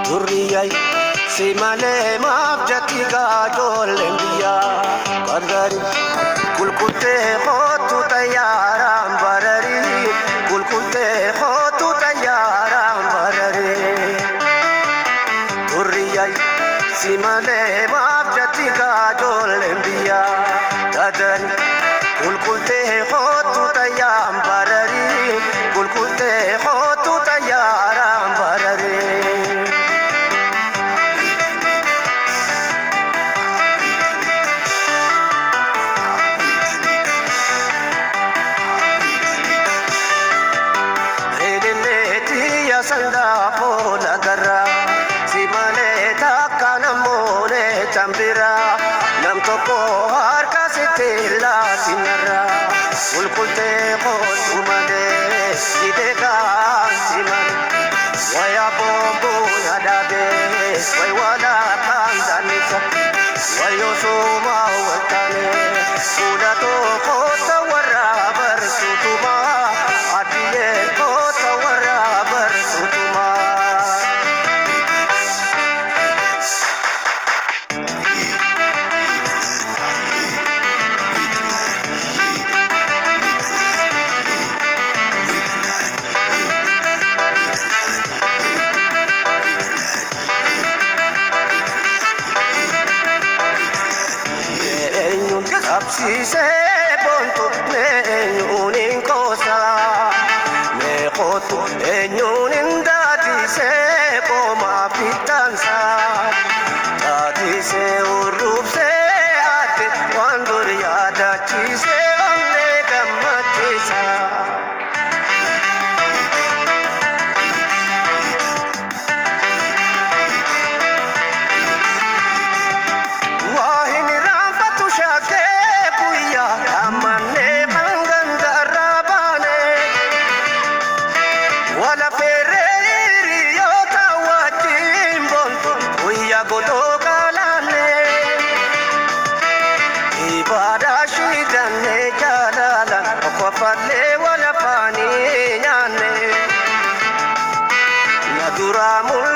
durriyay simale mabjati gajol endiya bargari kulkulte khotu tayaram barari kulkulte khotu tayaram barari durriyay simale mabjati gajol endiya dadari kulkulte khotu tayam barari kulkulte khotu tayaram barari sanda pola garra simale takana mole chambira nam toko har ka sitela sinara ulkulte ko tumade sidega simale waya bombo nadade way wala tanzanisa wayo soma watane suda to ko tawara bar sutuma adiye ko tawara bar sutuma si se pontu nenyunin kosa me khotu nenyunin dati se poma pitansa dati se urup se ate wandur yada chi se onne gamatisa Falle wala pani nyane nadura mul